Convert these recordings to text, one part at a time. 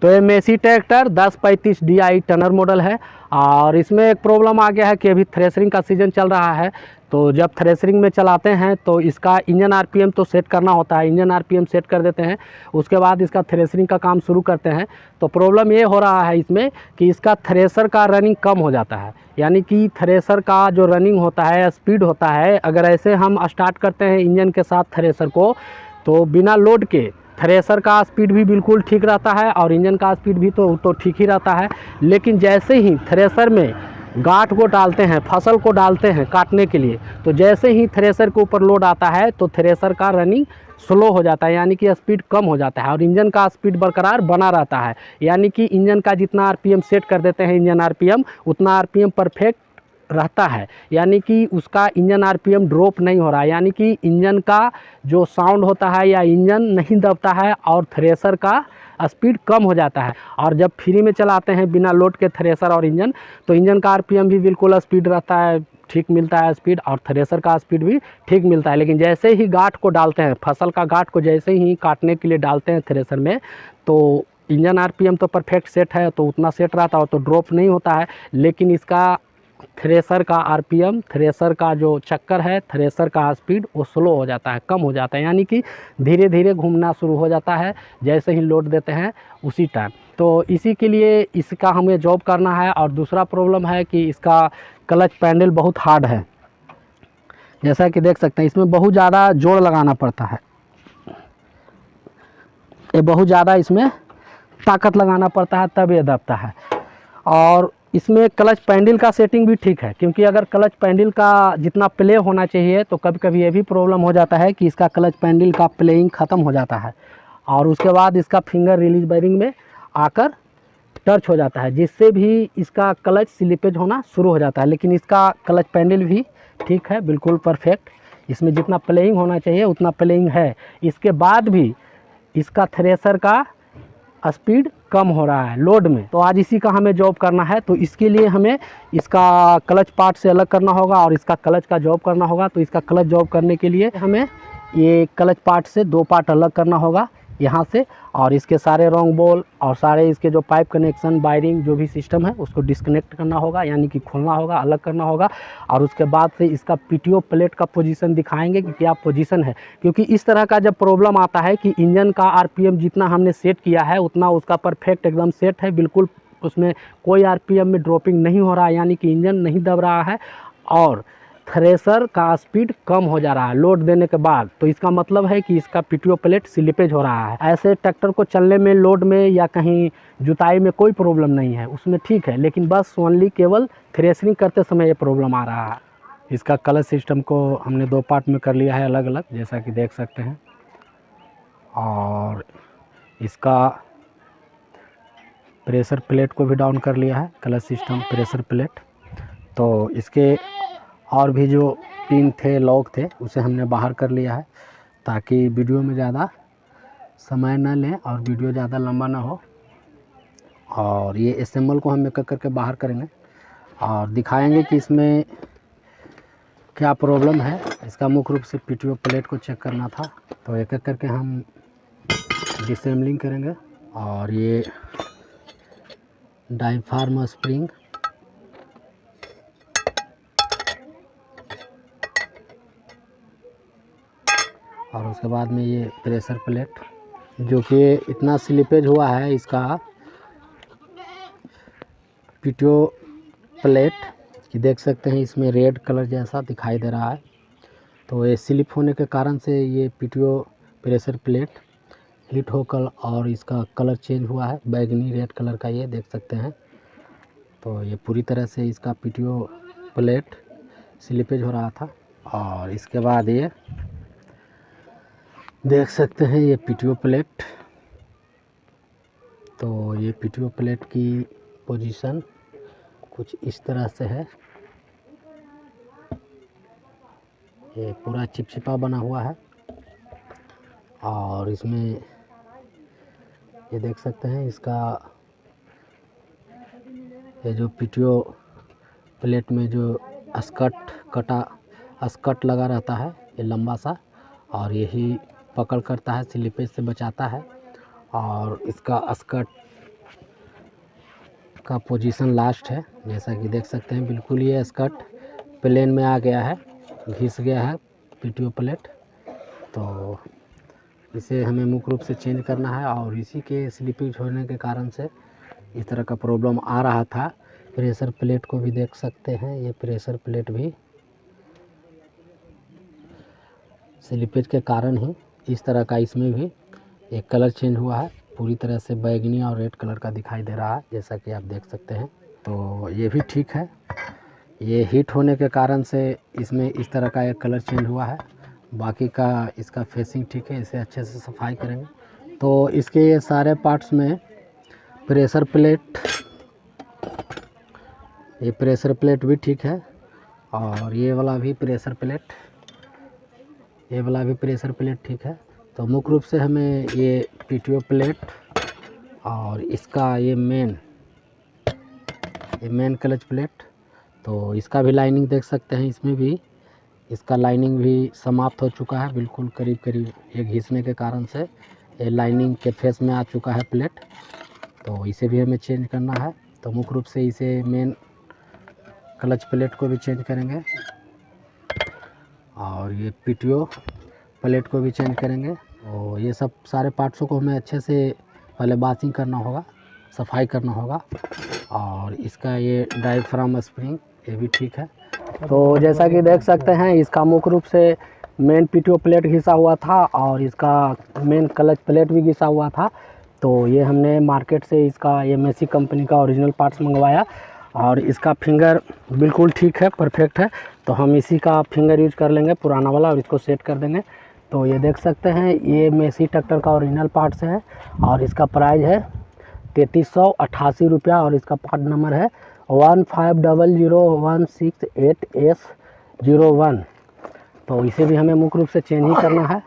तो ये Massey tractor 1035 DI टनर model है। और इसमें एक प्रॉब्लम आ गया है कि अभी थ्रेसरिंग का सीज़न चल रहा है, तो जब थ्रेसरिंग में चलाते हैं तो इसका इंजन RPM तो सेट करना होता है। इंजन RPM सेट कर देते हैं, उसके बाद इसका थ्रेसरिंग का काम शुरू करते हैं। तो प्रॉब्लम ये हो रहा है इसमें कि इसका थ्रेसर का रनिंग कम हो जाता है, यानी कि थ्रेसर का जो रनिंग होता है, स्पीड होता है, अगर ऐसे हम स्टार्ट करते हैं इंजन के साथ थ्रेसर को, तो बिना लोड के थ्रेसर का स्पीड भी बिल्कुल ठीक रहता है और इंजन का स्पीड भी तो ठीक ही रहता है। लेकिन जैसे ही थ्रेसर में गांठ को डालते हैं, फसल को डालते हैं काटने के लिए, तो जैसे ही थ्रेसर के ऊपर लोड आता है तो थ्रेसर का रनिंग स्लो हो जाता है, यानी कि स्पीड कम हो जाता है और इंजन का स्पीड बरकरार बना रहता है। यानी कि इंजन का जितना RPM सेट कर देते हैं इंजन RPM, उतना RPM परफेक्ट रहता है, यानी कि उसका इंजन RPM ड्रॉप नहीं हो रहा है, यानी कि इंजन का जो साउंड होता है या इंजन नहीं दबता है और थ्रेसर का स्पीड कम हो जाता है। और जब फ्री में चलाते हैं बिना लोड के थ्रेसर और इंजन, तो इंजन का RPM भी बिल्कुल स्पीड रहता है, ठीक मिलता है स्पीड, और थ्रेसर का स्पीड भी ठीक मिलता है। लेकिन जैसे ही गांठ को डालते हैं, फसल का गांठ को जैसे ही काटने के लिए डालते हैं थ्रेसर में, तो इंजन RPM तो परफेक्ट सेट है, तो उतना सेट रहता है तो ड्रॉप नहीं होता है। लेकिन इसका थ्रेसर का RPM, थ्रेसर का जो चक्कर है, थ्रेसर का स्पीड वो स्लो हो जाता है, कम हो जाता है, यानी कि धीरे धीरे घूमना शुरू हो जाता है जैसे ही लोड देते हैं उसी टाइम। तो इसी के लिए इसका हमें जॉब करना है। और दूसरा प्रॉब्लम है कि इसका क्लच पैडल बहुत हार्ड है, जैसा कि देख सकते हैं इसमें बहुत ज़्यादा जोर लगाना पड़ता है, ये बहुत ज़्यादा इसमें ताकत लगाना पड़ता है तब ये दबता है। और इसमें क्लच पैडल का सेटिंग भी ठीक है, क्योंकि अगर क्लच पैडल का जितना प्ले होना चाहिए, तो कभी कभी ये भी प्रॉब्लम हो जाता है कि इसका क्लच पैडल का प्लेइंग ख़त्म हो जाता है और उसके बाद इसका फिंगर रिलीज बेयरिंग में आकर टच हो जाता है, जिससे भी इसका क्लच स्लिपेज होना शुरू हो जाता है। लेकिन इसका क्लच पैडल भी ठीक है, बिल्कुल परफेक्ट, इसमें जितना प्लेइंग होना चाहिए उतना प्लेइंग है। इसके बाद भी इसका थ्रेसर का स्पीड कम हो रहा है लोड में, तो आज इसी का हमें जॉब करना है। तो इसके लिए हमें इसका क्लच पार्ट से अलग करना होगा और इसका क्लच का जॉब करना होगा। तो इसका क्लच जॉब करने के लिए हमें ये क्लच पार्ट से 2 पार्ट अलग करना होगा यहाँ से, और इसके सारे रॉन्ग बॉल और सारे इसके जो पाइप कनेक्शन, वायरिंग, जो भी सिस्टम है उसको डिस्कनेक्ट करना होगा, यानी कि खोलना होगा, अलग करना होगा। और उसके बाद से इसका PTO प्लेट का पोजीशन दिखाएंगे कि क्या पोजीशन है, क्योंकि इस तरह का जब प्रॉब्लम आता है कि इंजन का RPM जितना हमने सेट किया है उतना उसका परफेक्ट एकदम सेट है, बिल्कुल उसमें कोई RPM में ड्रॉपिंग नहीं हो रहा है, यानी कि इंजन नहीं दब रहा है और थ्रेसर का स्पीड कम हो जा रहा है लोड देने के बाद, तो इसका मतलब है कि इसका PTO प्लेट स्लिपेज हो रहा है। ऐसे ट्रैक्टर को चलने में, लोड में या कहीं जुताई में कोई प्रॉब्लम नहीं है, उसमें ठीक है, लेकिन बस ओनली केवल थ्रेसरिंग करते समय ये प्रॉब्लम आ रहा है। इसका कलर सिस्टम को हमने 2 पार्ट में कर लिया है अलग अलग, जैसा कि देख सकते हैं। और इसका प्रेशर प्लेट को भी डाउन कर लिया है, कलर सिस्टम प्रेशर प्लेट। तो इसके और भी जो पिन थे, लॉक थे, उसे हमने बाहर कर लिया है ताकि वीडियो में ज़्यादा समय न लें और वीडियो ज़्यादा लंबा ना हो। और ये असेंबल को हम एक करके बाहर करेंगे और दिखाएंगे कि इसमें क्या प्रॉब्लम है। इसका मुख्य रूप से PTO प्लेट को चेक करना था, तो एक एक करके हम डिसेंबलिंग करेंगे। और ये डायफ्राम स्प्रिंग, और उसके बाद में ये प्रेशर प्लेट, जो कि इतना स्लिपेज हुआ है इसका PTO प्लेट कि देख सकते हैं इसमें रेड कलर जैसा दिखाई दे रहा है। तो ये स्लिप होने के कारण से ये PTO प्रेशर प्लेट हीट होकर और इसका कलर चेंज हुआ है, बैगनी रेड कलर का, ये देख सकते हैं। तो ये पूरी तरह से इसका PTO प्लेट स्लिपेज हो रहा था। और इसके बाद ये देख सकते हैं ये PTO प्लेट। तो ये PTO प्लेट की पोजीशन कुछ इस तरह से है, ये पूरा चिपचिपा बना हुआ है। और इसमें ये देख सकते हैं इसका ये जो PTO प्लेट में जो स्कर्ट लगा रहता है, ये लंबा सा, और यही पकड़ करता है, स्लिपेज से बचाता है। और इसका स्कर्ट इसका पोजीशन लास्ट है, जैसा कि देख सकते हैं। बिल्कुल ये स्कर्ट प्लेन में आ गया है, घिस गया है पीटीओ प्लेट। तो इसे हमें मुख्य रूप से चेंज करना है और इसी के स्लिपिंग होने के कारण से इस तरह का प्रॉब्लम आ रहा था। प्रेशर प्लेट को भी देख सकते हैं, ये प्रेशर प्लेट भी स्लिपेज के कारण ही इस तरह का इसमें भी एक कलर चेंज हुआ है, पूरी तरह से बैगनी और रेड कलर का दिखाई दे रहा है, जैसा कि आप देख सकते हैं। तो ये भी ठीक है, ये हीट होने के कारण से इसमें इस तरह का एक कलर चेंज हुआ है। बाकी का इसका फेसिंग ठीक है, इसे अच्छे से सफाई करेंगे। तो इसके ये सारे पार्ट्स में प्रेशर प्लेट, ये प्रेशर प्लेट भी ठीक है और ये वाला भी प्रेशर प्लेट, ये वाला भी प्रेशर प्लेट ठीक है। तो मुख्य रूप से हमें ये पीटीओ प्लेट और इसका ये मेन क्लच प्लेट, तो इसका भी लाइनिंग देख सकते हैं। इसमें भी इसका लाइनिंग भी समाप्त हो चुका है, बिल्कुल करीब करीब ये घिसने के कारण से ये लाइनिंग के फेस में आ चुका है प्लेट। तो इसे भी हमें चेंज करना है। तो मुख्य रूप से इसे मेन क्लच प्लेट को भी चेंज करेंगे और ये पीटीओ प्लेट को भी चेंज करेंगे। और ये सब सारे पार्ट्सों को हमें अच्छे से पहले बाशिंग करना होगा, सफाई करना होगा। और इसका ये डायफ्राम स्प्रिंग, ये भी ठीक है। तो जैसा कि देख सकते हैं, इसका मुख्य रूप से मेन पीटीओ प्लेट घिसा हुआ था और इसका मेन क्लच प्लेट भी घिसा हुआ था। तो ये हमने मार्केट से इसका ये मेसी कंपनी का ओरिजिनल पार्ट्स मंगवाया और इसका फिंगर बिल्कुल ठीक है, परफेक्ट है। तो हम इसी का फिंगर यूज कर लेंगे पुराना वाला और इसको सेट कर देंगे। तो ये देख सकते हैं, ये मेसी ट्रैक्टर का ओरिजिनल पार्ट्स है और इसका प्राइस है 3388 रुपया और इसका पार्ट नंबर है 15001688S01। तो इसे भी हमें मुख्य रूप से चेंज ही करना है।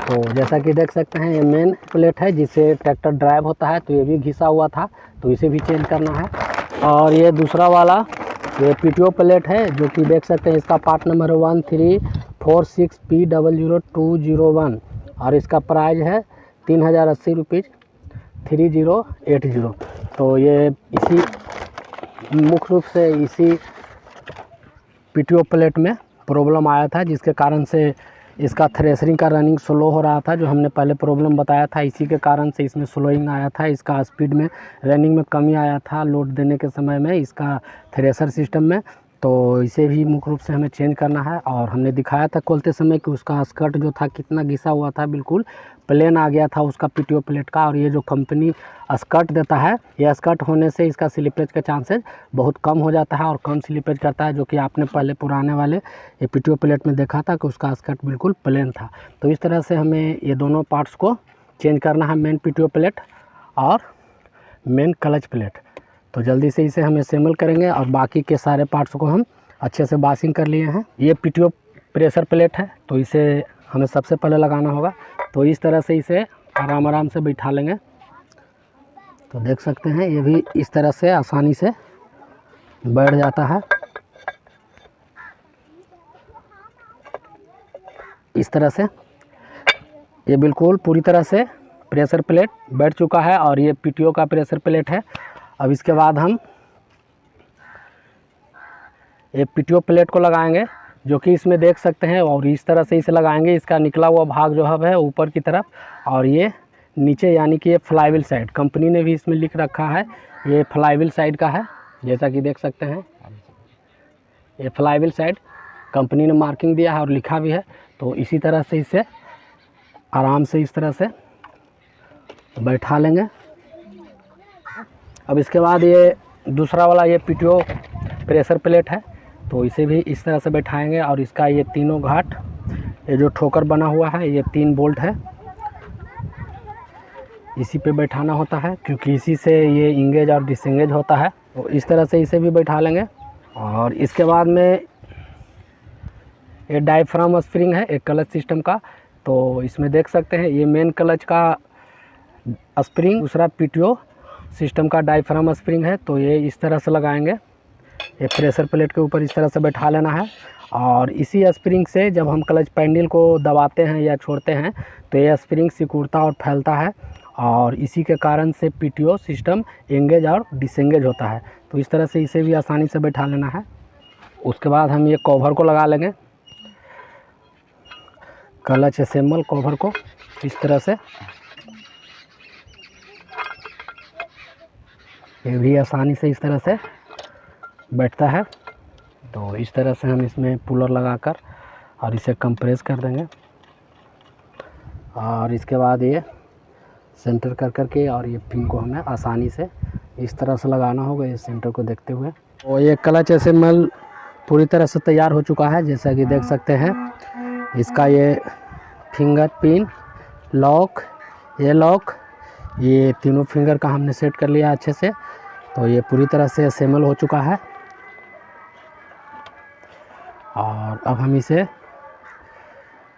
तो जैसा कि देख सकते हैं, ये मेन प्लेट है जिससे ट्रैक्टर ड्राइव होता है, तो ये भी घिसा हुआ था, तो इसे भी चेंज करना है। और ये दूसरा वाला ये पीटीओ प्लेट है जो कि देख सकते हैं, इसका पार्ट नंबर है 1346P00201 और इसका प्राइस है 3080 रुपीज़ 3080। तो ये इसी मुख्य रूप से इसी पीटीओ प्लेट में प्रॉब्लम आया था, जिसके कारण से इसका थ्रेशरिंग का रनिंग स्लो हो रहा था, जो हमने पहले प्रॉब्लम बताया था। इसी के कारण से इसमें स्लोइंग आया था, इसका स्पीड में रनिंग में कमी आया था लोड देने के समय में इसका थ्रेशर सिस्टम में। तो इसे भी मुख्य रूप से हमें चेंज करना है। और हमने दिखाया था खोलते समय कि उसका स्कर्ट जो था कितना घिसा हुआ था, बिल्कुल प्लेन आ गया था उसका पीटीओ प्लेट का। और ये जो कंपनी स्कर्ट देता है, ये स्कर्ट होने से इसका स्लिपेज का चांसेस बहुत कम हो जाता है और कम स्लिपेज करता है, जो कि आपने पहले पुराने वाले ये पीटीओ प्लेट में देखा था कि उसका स्कर्ट बिल्कुल प्लेन था। तो इस तरह से हमें ये दोनों पार्ट्स को चेंज करना है, मेन पीटीओ प्लेट और मेन क्लच प्लेट। तो जल्दी से इसे हम असेंबल करेंगे और बाकी के सारे पार्ट्स को हम अच्छे से बाशिंग कर लिए हैं। ये पीटीओ प्रेशर प्लेट है, तो इसे हमें सबसे पहले लगाना होगा। तो इस तरह से इसे आराम से बैठा लेंगे। तो देख सकते हैं, ये भी इस तरह से आसानी से बैठ जाता है। इस तरह से ये बिल्कुल पूरी तरह से प्रेशर प्लेट बैठ चुका है और ये पीटीओ का प्रेशर प्लेट है। अब इसके बाद हम ये पीटीओ प्लेट को लगाएंगे, जो कि इसमें देख सकते हैं। और इस तरह से इसे लगाएंगे, इसका निकला हुआ भाग जो है ऊपर की तरफ और ये नीचे, यानी कि ये फ्लाईव्हील साइड। कंपनी ने भी इसमें लिख रखा है ये फ्लाईव्हील साइड का है, जैसा कि देख सकते हैं। ये फ्लाईव्हील साइड कंपनी ने मार्किंग दिया है और लिखा भी है। तो इसी तरह से इसे आराम से इस तरह से बैठा लेंगे। अब इसके बाद ये दूसरा वाला ये पीटीओ प्रेशर प्लेट है, तो इसे भी इस तरह से बैठाएंगे। और इसका ये तीनों घाट, ये जो ठोकर बना हुआ है, ये 3 बोल्ट है, इसी पे बैठाना होता है, क्योंकि इसी से ये इंगेज और डिसएंगेज होता है। तो इस तरह से इसे भी बैठा लेंगे। और इसके बाद में ये डायफ्राम स्प्रिंग है एक क्लच सिस्टम का, तो इसमें देख सकते हैं ये मेन क्लच का स्प्रिंग, दूसरा पीटीओ सिस्टम का डायफ्राम स्प्रिंग है। तो ये इस तरह से लगाएंगे, ये प्रेशर प्लेट के ऊपर इस तरह से बैठा लेना है। और इसी स्प्रिंग से जब हम क्लच पैडल को दबाते हैं या छोड़ते हैं, तो ये स्प्रिंग सिकुड़ता और फैलता है और इसी के कारण से पीटीओ सिस्टम एंगेज और डिसएंगेज होता है। तो इस तरह से इसे भी आसानी से बैठा लेना है। उसके बाद हम ये कवर को लगा लेंगे, क्लच असेंबल कवर को इस तरह से। ये भी आसानी से इस तरह से बैठता है। तो इस तरह से हम इसमें पुलर लगाकर और इसे कंप्रेस कर देंगे। और इसके बाद ये सेंटर कर के और ये पिन को हमें आसानी से इस तरह से लगाना होगा, ये सेंटर को देखते हुए। और ये क्लच असेंबल पूरी तरह से तैयार हो चुका है, जैसा कि देख सकते हैं। इसका ये फिंगर पिन लॉक, ये तीनों फिंगर का हमने सेट कर लिया अच्छे से। तो ये पूरी तरह से असेंबल हो चुका है। और अब हम इसे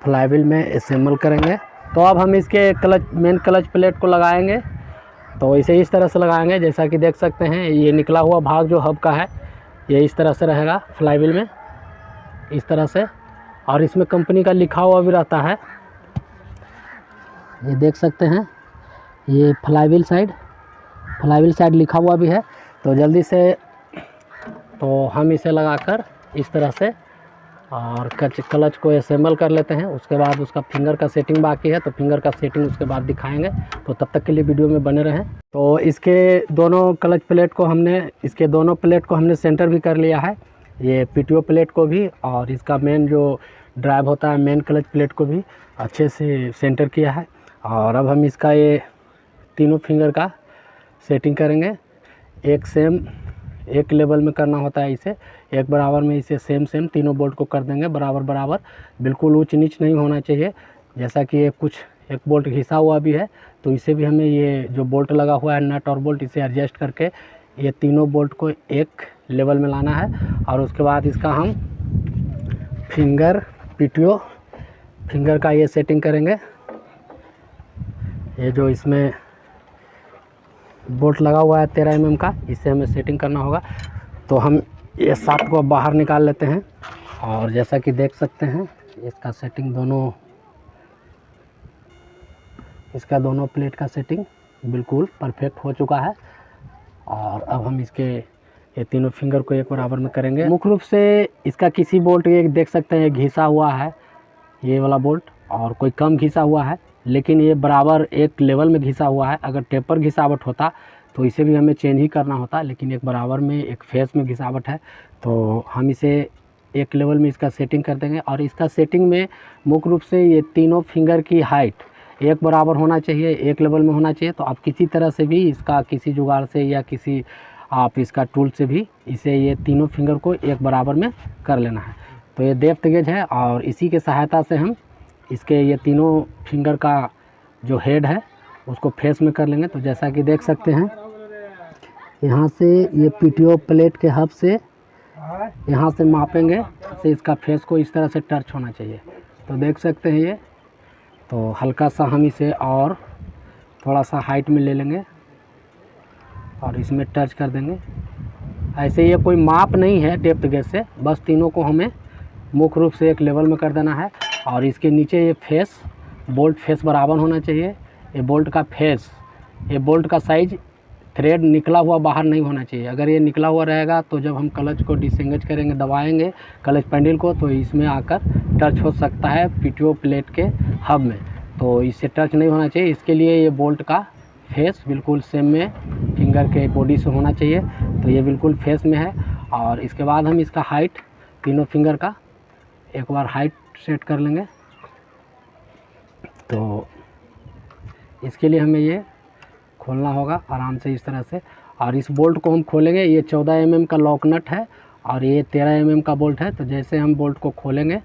फ्लाईव्हील में असेंबल करेंगे। तो अब हम इसके मेन क्लच प्लेट को लगाएंगे। तो इसे इस तरह से लगाएंगे, जैसा कि देख सकते हैं। ये निकला हुआ भाग जो हब का है ये इस तरह से रहेगा फ्लाईव्हील में, इस तरह से। और इसमें कंपनी का लिखा हुआ भी रहता है, ये देख सकते हैं। ये फ्लाईव्हील साइड लिखा हुआ भी है। तो जल्दी से तो हम इसे लगाकर इस तरह से और क्लच को असेंबल कर लेते हैं। उसके बाद उसका फिंगर का सेटिंग बाकी है, तो फिंगर का सेटिंग उसके बाद दिखाएंगे। तो तब तक के लिए वीडियो में बने रहें। तो इसके दोनों क्लच प्लेट को हमने सेंटर भी कर लिया है, ये पीटीओ प्लेट को भी और इसका मेन जो ड्राइव होता है मेन क्लच प्लेट को भी अच्छे से सेंटर किया है। और अब हम इसका ये तीनों फिंगर का सेटिंग करेंगे। एक लेवल में करना होता है इसे, एक बराबर में इसे सेम तीनों बोल्ट को कर देंगे बराबर, बिल्कुल ऊंच नीच नहीं होना चाहिए। जैसा कि एक बोल्ट घिसा हुआ भी है, तो इसे भी हमें ये जो बोल्ट लगा हुआ है नट और बोल्ट, इसे एडजस्ट करके ये तीनों बोल्ट को एक लेवल में लाना है। और उसके बाद इसका हम पीटीओ फिंगर का ये सेटिंग करेंगे। ये जो इसमें बोल्ट लगा हुआ है 13 mm का, इससे हमें सेटिंग करना होगा। तो हम ये शाफ्ट को बाहर निकाल लेते हैं। और जैसा कि देख सकते हैं इसका सेटिंग दोनों प्लेट का सेटिंग बिल्कुल परफेक्ट हो चुका है। और अब हम इसके ये तीनों फिंगर को एक बराबर में करेंगे। मुख्य रूप से इसका किसी बोल्ट ये देख सकते हैं घिसा हुआ है ये वाला बोल्ट, और कोई कम घिसा हुआ है, लेकिन ये बराबर एक लेवल में घिसा हुआ है। अगर टेपर घिसावट होता तो इसे भी हमें चेंज ही करना होता, लेकिन एक बराबर में एक फेस में घिसावट है। तो हम इसे एक लेवल में इसका सेटिंग कर देंगे। और इसका सेटिंग में मुख्य रूप से ये तीनों फिंगर की हाइट एक बराबर होना चाहिए, एक लेवल में होना चाहिए। तो आप किसी तरह से भी इसका किसी जुगाड़ से या किसी आप इसका टूल से भी इसे ये तीनों फिंगर को एक बराबर में कर लेना है। तो ये डेप्थ गेज है और इसी के सहायता से हम इसके ये तीनों फिंगर का जो हेड है उसको फेस में कर लेंगे। तो जैसा कि देख सकते हैं यहाँ से ये पीटीओ प्लेट के हब से यहाँ से मापेंगे तो इसका फेस को इस तरह से टच होना चाहिए। तो देख सकते हैं ये, तो हल्का सा हम इसे और थोड़ा सा हाइट में ले लेंगे और इसमें टच कर देंगे। ऐसे ये कोई माप नहीं है डेप्थ गेज से, बस तीनों को हमें मुख्य रूप से एक लेवल में कर देना है। और इसके नीचे ये फेस बोल्ट फेस बराबर होना चाहिए। ये बोल्ट का फेस, ये बोल्ट का साइज थ्रेड निकला हुआ बाहर नहीं होना चाहिए। अगर ये निकला हुआ रहेगा तो जब हम क्लच को डिसएंगेज करेंगे, दबाएंगे क्लच पैडल को, तो इसमें आकर टच हो सकता है पीटीओ प्लेट के हब में। तो इससे टच नहीं होना चाहिए। इसके लिए ये बोल्ट का फेस बिल्कुल सेम में फिंगर के बॉडी से होना चाहिए। तो ये बिल्कुल फेस में है। और इसके बाद हम इसका हाइट तीनों फिंगर का एक बार हाइट सेट कर लेंगे। तो इसके लिए हमें ये खोलना होगा आराम से इस तरह से। और इस बोल्ट को हम खोलेंगे, ये 14 mm का लॉक नट है और ये 13 mm का बोल्ट है। तो जैसे हम बोल्ट को खोलेंगे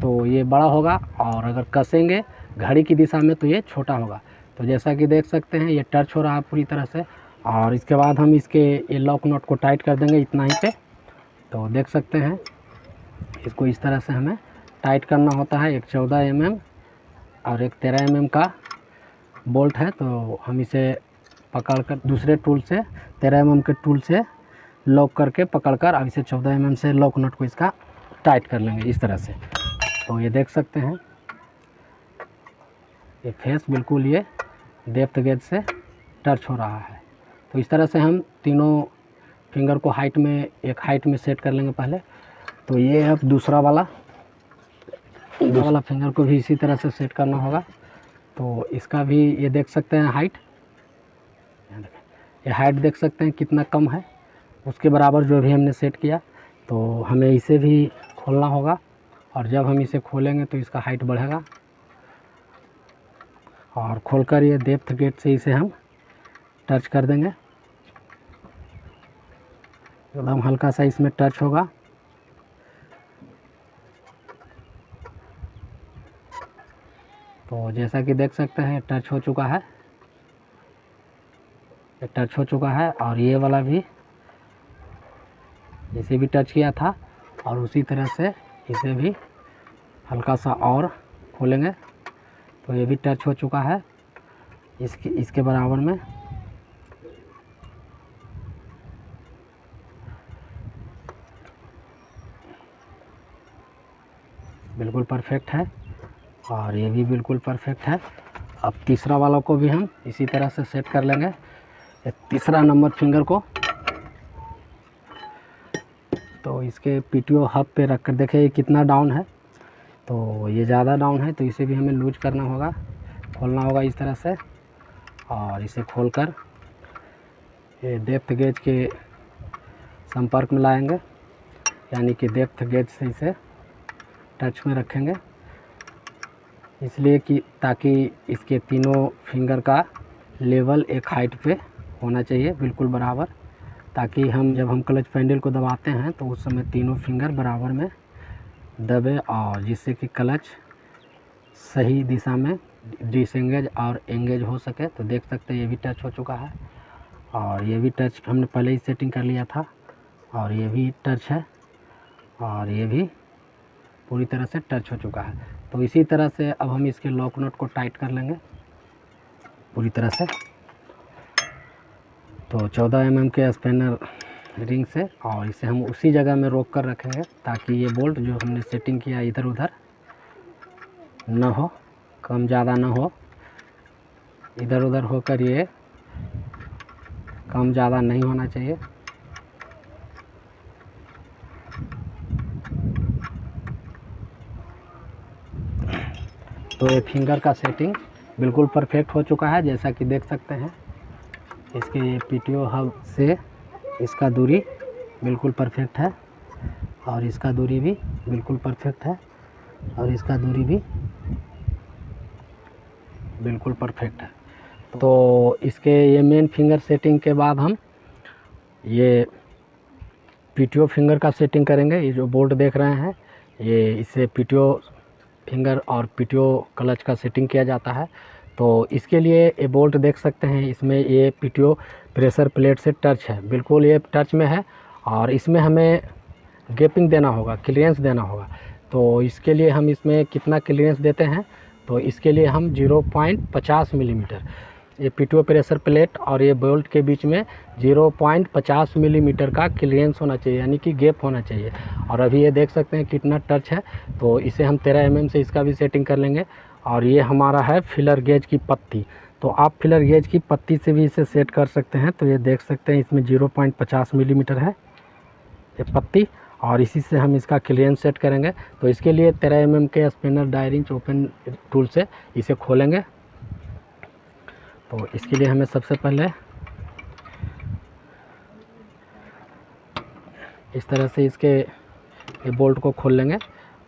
तो ये बड़ा होगा और अगर कसेंगे घड़ी की दिशा में तो ये छोटा होगा। तो जैसा कि देख सकते हैं ये टच हो रहा है पूरी तरह से। और इसके बाद हम इसके ये लॉक नट को टाइट कर देंगे इतना ही पे। तो देख सकते हैं इसको इस तरह से हमें टाइट करना होता है। एक 14 mm और एक 13 mm का बोल्ट है। तो हम इसे पकड़कर दूसरे टूल से 13 mm के टूल से लॉक करके पकड़कर अब इसे 14 mm से लॉक नट को इसका टाइट कर लेंगे इस तरह से। तो ये देख सकते हैं ये फेस बिल्कुल ये डेप्थ गेज से टच हो रहा है। तो इस तरह से हम तीनों फिंगर को एक हाइट में सेट कर लेंगे पहले। तो ये अब दूसरा वाला फिंगर को भी इसी तरह से सेट करना होगा। तो इसका भी ये देख सकते हैं हाइट, ये हाइट देख सकते हैं कितना कम है, उसके बराबर जो भी हमने सेट किया। तो हमें इसे भी खोलना होगा, और जब हम इसे खोलेंगे तो इसका हाइट बढ़ेगा, और खोलकर ये डेप्थ गेज से इसे हम टच कर देंगे। एकदम हल्का सा इसमें टच होगा। तो जैसा कि देख सकते हैं टच हो चुका है, ये टच हो चुका है। और ये वाला भी, इसे भी टच किया था, और उसी तरह से इसे भी हल्का सा और खोलेंगे तो ये भी टच हो चुका है इसके बराबर में। बिल्कुल परफेक्ट है, और ये भी बिल्कुल परफेक्ट है। अब तीसरा वाला को भी हम इसी तरह से सेट कर लेंगे, तीसरा नंबर फिंगर को। तो इसके पीटीओ हब पे रख कर देखें ये कितना डाउन है। तो ये ज़्यादा डाउन है, तो इसे भी हमें लूज करना होगा, खोलना होगा इस तरह से, और इसे खोलकर ये डेप्थ गेज के संपर्क में लाएंगे, यानी कि डेप्थ गेज से इसे टच में रखेंगे, इसलिए कि ताकि इसके तीनों फिंगर का लेवल एक हाइट पे होना चाहिए, बिल्कुल बराबर, ताकि जब हम क्लच पैडल को दबाते हैं तो उस समय तीनों फिंगर बराबर में दबे, और जिससे कि क्लच सही दिशा में डिसएंगेज और एंगेज हो सके। तो देख सकते हैं ये भी टच हो चुका है, और ये भी टच हमने पहले ही सेटिंग कर लिया था, और ये भी टच है, और ये भी पूरी तरह से टच हो चुका है। तो इसी तरह से अब हम इसके लॉक नट को टाइट कर लेंगे पूरी तरह से। तो 14 mm के स्पैनर रिंग से, और इसे हम उसी जगह में रोक कर रखेंगे, ताकि ये बोल्ट जो हमने सेटिंग किया इधर उधर न हो, कम ज़्यादा न हो, इधर उधर होकर ये कम ज़्यादा नहीं होना चाहिए। तो ये फिंगर का सेटिंग बिल्कुल परफेक्ट हो चुका है, जैसा कि देख सकते हैं। इसके पीटीओ हब से इसका दूरी बिल्कुल परफेक्ट है, और इसका दूरी भी बिल्कुल परफेक्ट है, और इसका दूरी भी बिल्कुल परफेक्ट है। तो इसके ये मेन फिंगर सेटिंग के बाद हम ये पीटीओ फिंगर का सेटिंग करेंगे। ये जो बोल्ट देख रहे हैं, ये इससे पीटीओ फिंगर और पीटीओ क्लच का सेटिंग किया जाता है। तो इसके लिए ये बोल्ट देख सकते हैं, इसमें ये पीटीओ प्रेशर प्लेट से टच है, बिल्कुल ये टच में है, और इसमें हमें गैपिंग देना होगा, क्लियरेंस देना होगा। तो इसके लिए हम इसमें कितना क्लियरेंस देते हैं, तो इसके लिए हम 0.50 मिलीमीटर, ये पीटीओ प्रेशर प्लेट और ये बोल्ट के बीच में 0.50 मिलीमीटर का क्लियरेंस होना चाहिए, यानी कि गैप होना चाहिए। और अभी ये देख सकते हैं कितना टच है। तो इसे हम 13 mm से इसका भी सेटिंग कर लेंगे। और ये हमारा है फिलर गेज की पत्ती, तो आप फिलर गेज की पत्ती से भी इसे सेट कर सकते हैं। तो ये देख सकते हैं इसमें 0.50 मिलीमीटर है ये पत्ती, और इसी से हम इसका क्लियरेंस सेट करेंगे। तो इसके लिए 13 mm के स्पिनर डायरिंच ओपन टूल से इसे खोलेंगे। तो इसके लिए हमें सबसे पहले इस तरह से ये बोल्ट को खोल लेंगे,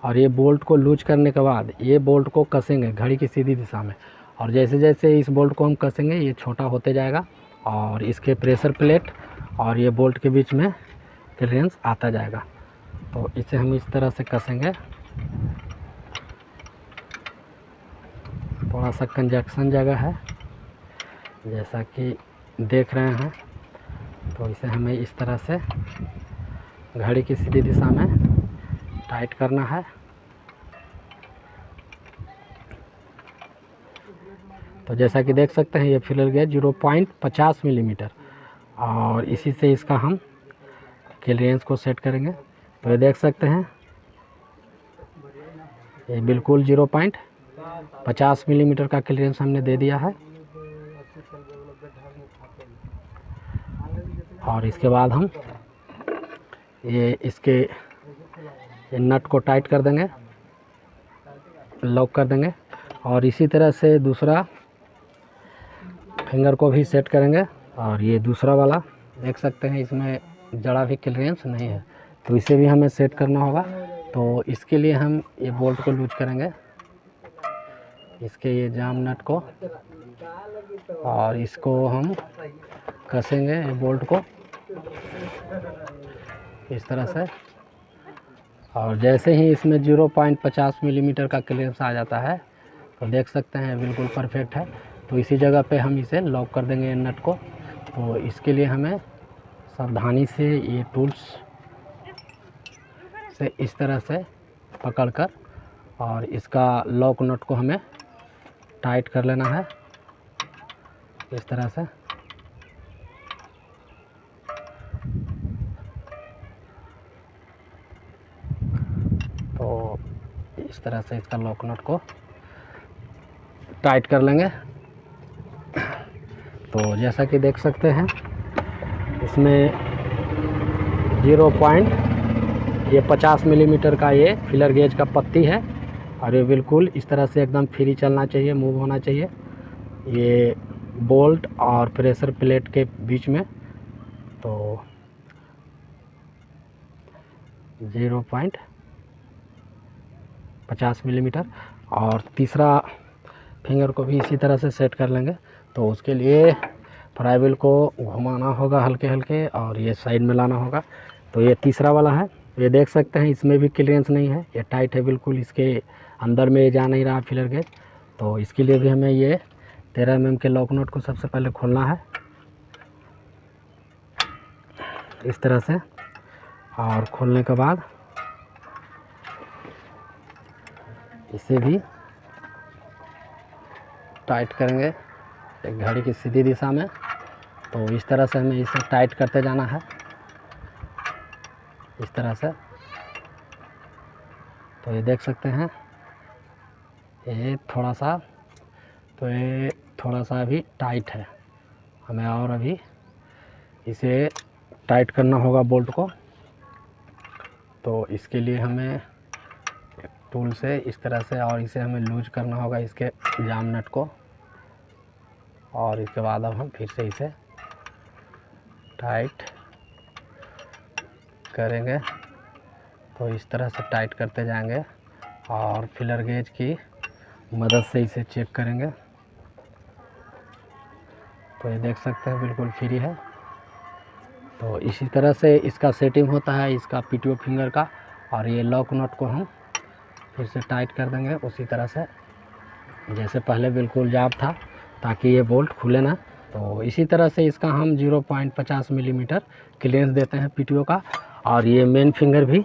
और ये बोल्ट को लूज करने के बाद ये बोल्ट को कसेंगे घड़ी की सीधी दिशा में, और जैसे जैसे इस बोल्ट को हम कसेंगे ये छोटा होते जाएगा, और इसके प्रेशर प्लेट और ये बोल्ट के बीच में क्लियरेंस आता जाएगा। तो इसे हम इस तरह से कसेंगे, थोड़ा सा कंजक्शन जगह है जैसा कि देख रहे हैं। तो इसे हमें इस तरह से घड़ी की सीधी दिशा में टाइट करना है। तो जैसा कि देख सकते हैं ये फिलर गेज 0.50 मिलीमीटर, और इसी से इसका हम क्लियरेंस को सेट करेंगे। तो ये देख सकते हैं ये बिल्कुल 0.50 मिलीमीटर का क्लियरेंस हमने दे दिया है। और इसके बाद हम इसके नट को टाइट कर देंगे, लॉक कर देंगे। और इसी तरह से दूसरा फिंगर को भी सेट करेंगे। और ये दूसरा वाला देख सकते हैं, इसमें जरा भी क्लियरेंस नहीं है, तो इसे भी हमें सेट करना होगा। तो इसके लिए हम ये बोल्ट को लूज करेंगे, इसके ये जाम नट को, और इसको हम कसेंगे ये बोल्ट को इस तरह से। और जैसे ही इसमें 0.50 मिलीमीटर का क्लियरेंस आ जाता है तो देख सकते हैं बिल्कुल परफेक्ट है। तो इसी जगह पे हम इसे लॉक कर देंगे नट को। तो इसके लिए हमें सावधानी से ये टूल्स से इस तरह से पकड़कर और इसका लॉक नट को हमें टाइट कर लेना है इस तरह से। तो इस तरह से इसका लॉक नट को टाइट कर लेंगे। तो जैसा कि देख सकते हैं इसमें 0.50 मिलीमीटर का ये फिलर गेज का पत्ती है और ये बिल्कुल इस तरह से एकदम फ्री चलना चाहिए, मूव होना चाहिए ये बोल्ट और प्रेशर प्लेट के बीच में। तो 0.50 मिलीमीटर। और तीसरा फिंगर को भी इसी तरह से सेट कर लेंगे। तो उसके लिए फ्राई को घुमाना होगा हल्के हल्के और ये साइड में लाना होगा। तो ये तीसरा वाला है, ये देख सकते हैं इसमें भी क्लियरेंस नहीं है, ये टाइट है बिल्कुल, इसके अंदर में जा नहीं रहा फिलर गेज। तो इसके लिए भी हमें ये 13 mm के लॉक नट को सबसे पहले खोलना है इस तरह से। और खोलने के बाद इसे भी टाइट करेंगे एक घड़ी की सीधी दिशा में। तो इस तरह से हमें इसे टाइट करते जाना है इस तरह से। तो ये देख सकते हैं ये थोड़ा सा अभी टाइट है, हमें और अभी इसे टाइट करना होगा बोल्ट को। तो इसके लिए हमें टूल से इस तरह से और इसे हमें लूज करना होगा इसके जाम नट को। और इसके बाद अब हम फिर से इसे टाइट करेंगे। तो इस तरह से टाइट करते जाएंगे और फिलर गेज की मदद से इसे चेक करेंगे। तो ये देख सकते हैं बिल्कुल फ्री है। तो इसी तरह से इसका सेटिंग होता है इसका पीटीओ फिंगर का। और ये लॉक नट को हम फिर से टाइट कर देंगे उसी तरह से जैसे पहले बिल्कुल जाम था, ताकि ये बोल्ट खुले ना। तो इसी तरह से इसका हम 0.50 मिलीमीटर क्लियरेंस देते हैं पीटीओ का। और ये मेन फिंगर भी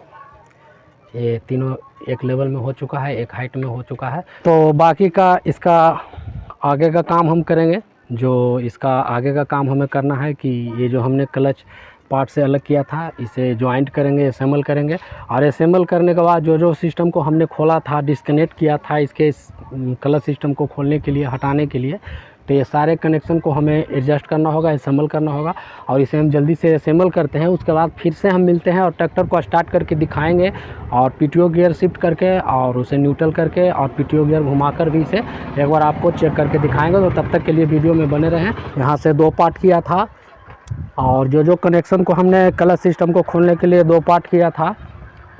ये तीनों एक लेवल में हो चुका है, एक हाइट में हो चुका है। तो बाकी का इसका आगे का काम हम करेंगे। जो इसका आगे का काम हमें करना है कि ये जो हमने क्लच पार्ट से अलग किया था इसे ज्वाइंट करेंगे, असेंबल करेंगे। और असेंबल करने के बाद जो सिस्टम को हमने खोला था, डिस्कनेक्ट किया था इसके क्लच सिस्टम को खोलने के लिए, हटाने के लिए, तो ये सारे कनेक्शन को हमें एडजस्ट करना होगा, असेंबल करना होगा। और इसे हम जल्दी से असेंबल करते हैं। उसके बाद फिर से हम मिलते हैं और ट्रैक्टर को स्टार्ट करके दिखाएंगे और पीटीओ गियर शिफ्ट करके और उसे न्यूट्रल करके और पीटीओ गियर घुमाकर भी इसे एक बार आपको चेक करके दिखाएंगे। तो तब तक के लिए वीडियो में बने रहें। यहाँ से 2 पार्ट किया था और जो कनेक्शन को हमने क्लच सिस्टम को खोलने के लिए 2 पार्ट किया था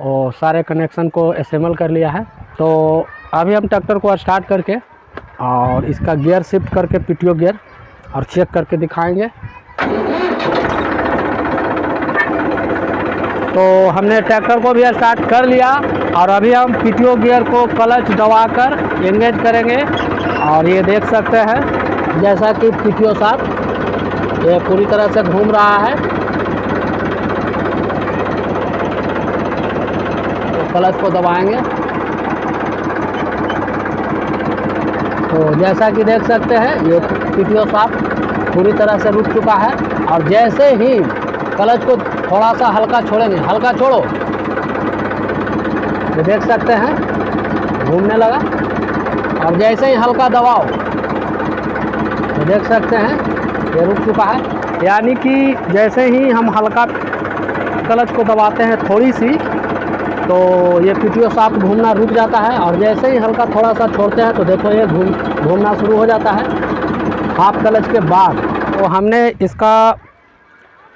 और सारे कनेक्शन को असेंबल कर लिया है। तो अभी हम ट्रैक्टर को स्टार्ट करके और इसका गियर शिफ्ट करके पीटीओ गियर और चेक करके दिखाएंगे। तो हमने ट्रैक्टर को भी स्टार्ट कर लिया और अभी हम पीटीओ गियर को क्लच दबाकर एंगेज करेंगे। और ये देख सकते हैं जैसा कि पीटीओ साथ ये पूरी तरह से घूम रहा है। तो क्लच को दबाएंगे तो जैसा कि देख सकते हैं ये पीटीओ शाफ्ट पूरी तरह से रुक चुका है। और जैसे ही क्लच को थोड़ा सा हल्का छोड़ेंगे, हल्का छोड़ो, ये देख सकते हैं घूमने लगा। और जैसे ही हल्का दबाओ तो देख सकते हैं ये रुक चुका है। यानी कि जैसे ही हम हल्का क्लच को दबाते हैं थोड़ी सी, तो ये पीटीओ शाफ्ट घूमना रुक जाता है, और जैसे ही हल्का थोड़ा सा छोड़ते हैं तो देखो ये घूमना शुरू हो जाता है हाफ क्लच के बाद। तो हमने इसका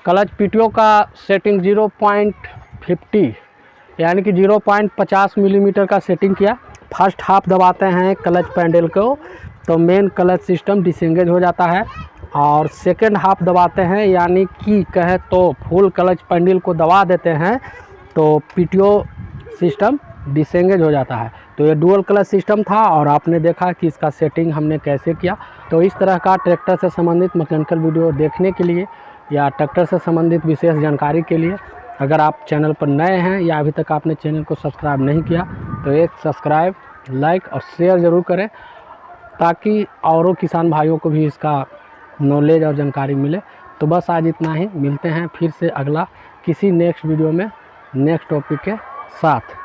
क्लच पीटीओ का सेटिंग 0.50 यानी कि 0.50 मिलीमीटर का सेटिंग किया। फर्स्ट हाफ दबाते हैं क्लच पैडल को तो मेन क्लच सिस्टम डिसेंगेज हो जाता है, और सेकंड हाफ दबाते हैं यानी कि कहे तो फुल क्लच पैडल को दबा देते हैं तो पीटीओ सिस्टम डिसेंगेज हो जाता है। तो ये डुअल क्लच सिस्टम था, और आपने देखा कि इसका सेटिंग हमने कैसे किया। तो इस तरह का ट्रैक्टर से संबंधित मैकेनिकल वीडियो देखने के लिए या ट्रैक्टर से संबंधित विशेष जानकारी के लिए अगर आप चैनल पर नए हैं या अभी तक आपने चैनल को सब्सक्राइब नहीं किया तो एक सब्सक्राइब, लाइक और शेयर ज़रूर करें, ताकि औरों किसान भाइयों को भी इसका नॉलेज और जानकारी मिले। तो बस आज इतना ही, मिलते हैं फिर से अगला किसी नेक्स्ट वीडियो में नेक्स्ट टॉपिक के साथ।